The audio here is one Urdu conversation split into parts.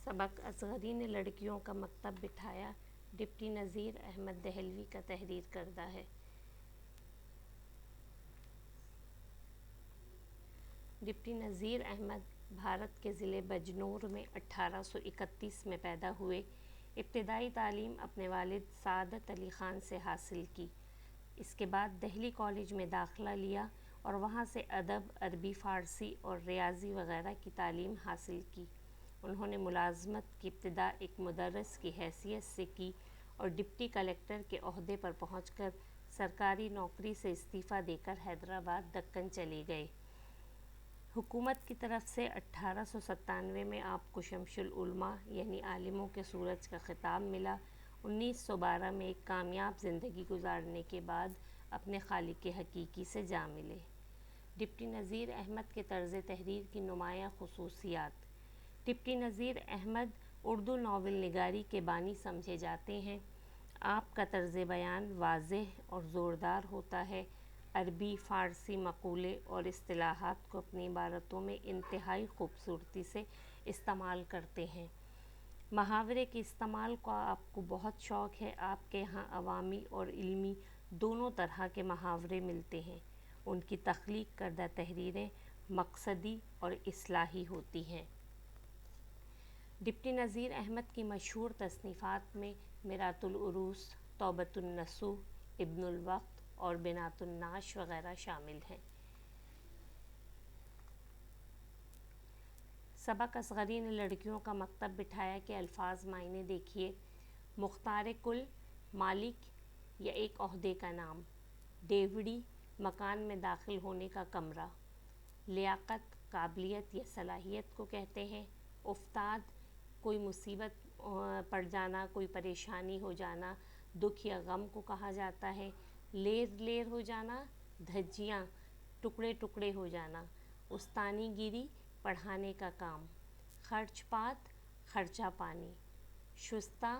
سبق اصغری نے لڑکیوں کا مکتب بٹھایا، ڈپٹی نذیر احمد دہلوی کا تحریر کردہ ہے۔ ڈپٹی نذیر احمد بھارت کے ضلع بجنور میں 1831 میں پیدا ہوئے۔ ابتدائی تعلیم اپنے والد سعادت علی خان سے حاصل کی۔ اس کے بعد دہلی کالج میں داخلہ لیا اور وہاں سے ادب، عربی، فارسی اور ریاضی وغیرہ کی تعلیم حاصل کی۔ انہوں نے ملازمت کی ابتدا ایک مدرس کی حیثیت سے کی اور ڈپٹی کلکٹر کے عہدے پر پہنچ کر سرکاری نوکری سے استعفیٰ دے کر حیدرآباد دکن چلے گئے۔ حکومت کی طرف سے 1897 میں آپ کو شمس العلماء یعنی عالموں کے سورج کا خطاب ملا۔ 1912 میں ایک کامیاب زندگی گزارنے کے بعد اپنے خالق حقیقی سے جا ملے۔ ڈپٹی نذیر احمد کے طرز تحریر کی نمایاں خصوصیات۔ ڈپٹی نذیر احمد اردو ناول نگاری کے بانی سمجھے جاتے ہیں۔ آپ کا طرز بیان واضح اور زوردار ہوتا ہے۔ عربی، فارسی مقولے اور اصطلاحات کو اپنی عبارتوں میں انتہائی خوبصورتی سے استعمال کرتے ہیں۔ محاورے کے استعمال کا آپ کو بہت شوق ہے۔ آپ کے یہاں عوامی اور علمی دونوں طرح کے محاورے ملتے ہیں۔ ان کی تخلیق کردہ تحریریں مقصدی اور اصلاحی ہوتی ہیں۔ ڈپٹی نذیر احمد کی مشہور تصنیفات میں مرآة العروس، توبۃ النصوح، ابن الوقت اور بنات النعش وغیرہ شامل ہیں۔ سبق اصغری نے لڑکیوں کا مکتب بٹھایا کے الفاظ معنی دیکھیے۔ مختار کل، مالک یا ایک عہدے کا نام۔ ڈیوڑی، مکان میں داخل ہونے کا کمرہ۔ لیاقت، قابلیت یا صلاحیت کو کہتے ہیں۔ افتاد، کوئی مصیبت پڑ جانا، کوئی پریشانی ہو جانا، دکھ یا غم کو کہا جاتا ہے۔ لیر لیر ہو جانا، دھجیاں، ٹکڑے ٹکڑے ہو جانا۔ استانی گیری، پڑھانے کا کام۔ خرچ پات، خرچہ پانی۔ شستہ،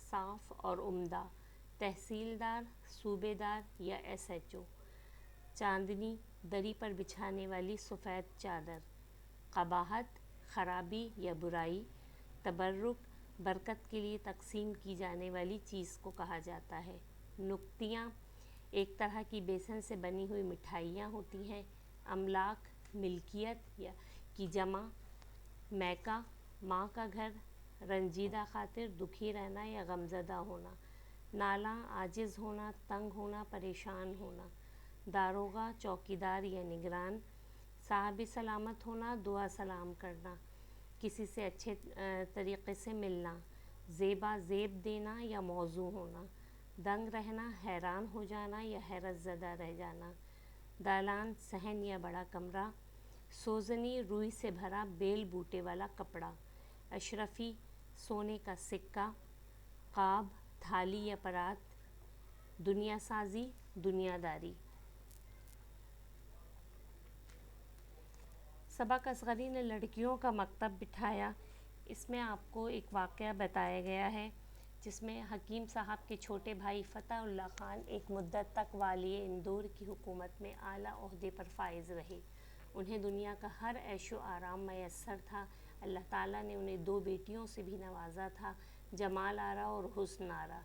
صاف اور عمدہ۔ تحصیلدار، صوبے دار یا ایس ایچ او۔ چاندنی، دری پر بچھانے والی سفید چادر۔ قباحت، خرابی یا برائی۔ تبرک، برکت کے لیے تقسیم کی جانے والی چیز کو کہا جاتا ہے۔ نکتیاں، ایک طرح کی بیسن سے بنی ہوئی مٹھائیاں ہوتی ہیں۔ املاک، ملکیت یا کی جمع۔ میکہ، ماں کا گھر۔ رنجیدہ خاطر، دکھی رہنا یا غمزدہ ہونا۔ نالاں، عاجز ہونا، تنگ ہونا، پریشان ہونا۔ داروغہ، چوکیدار یا نگران۔ صاحب سلامت ہونا، دعا سلام کرنا۔ کسی سے اچھے طریقے سے ملنا۔ زیبا، زیب دینا یا موزوں ہونا۔ دنگ رہنا، حیران ہو جانا یا حیرت زدہ رہ جانا۔ دالان، صحن یا بڑا کمرہ۔ سوزنی، روئی سے بھرا بیل بوٹے والا کپڑا۔ اشرفی، سونے کا سکہ۔ قاب، تھالی یا پرات۔ دنیا سازی، دنیا داری۔ سبق اصغری نے لڑکیوں کا مکتب بٹھایا۔ اس میں آپ کو ایک واقعہ بتایا گیا ہے جس میں حکیم صاحب کے چھوٹے بھائی فتح اللہ خان ایک مدت تک والی اندور کی حکومت میں اعلیٰ عہدے پر فائز رہے۔ انہیں دنیا کا ہر عیش و آرام میسر تھا۔ اللہ تعالیٰ نے انہیں 2 بیٹیوں سے بھی نوازا تھا، جمال آرا اور حسن آرا۔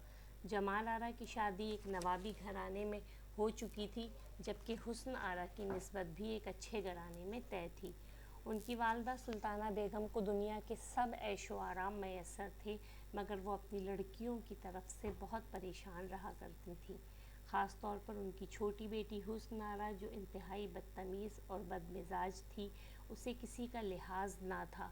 جمال آرا کی شادی ایک نوابی گھرانے میں ہو چکی تھی، جبکہ حسن آرا کی نسبت بھی ایک اچھے گھرانے میں طے تھی۔ ان کی والدہ سلطانہ بیگم کو دنیا کے سب عیش و آرام میسر تھے، مگر وہ اپنی لڑکیوں کی طرف سے بہت پریشان رہا کرتی تھیں۔ خاص طور پر ان کی چھوٹی بیٹی حسن آرا جو انتہائی بدتمیز اور بد مزاج تھی، اسے کسی کا لحاظ نہ تھا۔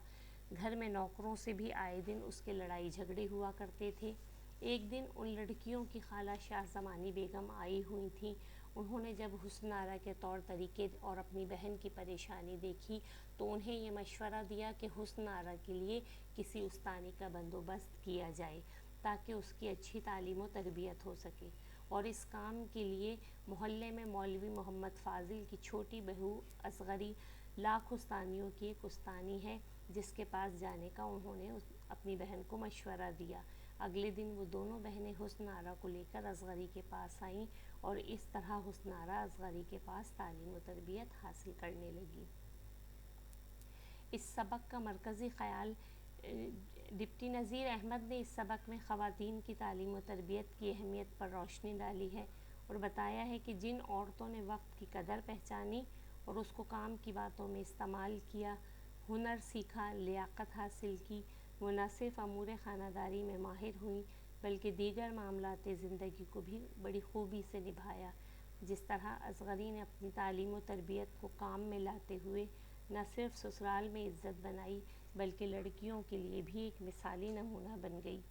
گھر میں نوکروں سے بھی آئے دن اس کے لڑائی جھگڑے ہوا کرتے تھے۔ ایک دن ان لڑکیوں کی خالہ شاہ زمانی بیگم آئی ہوئی تھیں۔ انہوں نے جب حسن آرا کے طور طریقے اور اپنی بہن کی پریشانی دیکھی تو انہیں یہ مشورہ دیا کہ حسن آرا کے لیے کسی استانی کا بندوبست کیا جائے تاکہ اس کی اچھی تعلیم و تربیت ہو سکے، اور اس کام کے لیے محلے میں مولوی محمد فاضل کی چھوٹی بہو اصغری لاکھ استانیوں کی ایک استانی ہے، جس کے پاس جانے کا انہوں نے اپنی بہن کو مشورہ دیا۔ اگلے دن وہ دونوں بہنیں حسن آرا کو لے کر اصغری کے پاس آئیں اور اس طرح حسن آرا اصغری کے پاس تعلیم و تربیت حاصل کرنے لگی۔ اس سبق کا مرکزی خیال ڈپٹی نذیر احمد نے اس سبق میں خواتین کی تعلیم و تربیت کی اہمیت پر روشنی ڈالی ہے اور بتایا ہے کہ جن عورتوں نے وقت کی قدر پہچانی اور اس کو کام کی باتوں میں استعمال کیا، ہنر سیکھا، لیاقت حاصل کی، وہ نہ صرف امور خانہ داری میں ماہر ہوئیں بلکہ دیگر معاملات زندگی کو بھی بڑی خوبی سے نبھایا۔ جس طرح اصغری نے اپنی تعلیم و تربیت کو کام میں لاتے ہوئے نہ صرف سسرال میں عزت بنائی بلکہ لڑکیوں کے لیے بھی ایک مثالی نمونہ بن گئی۔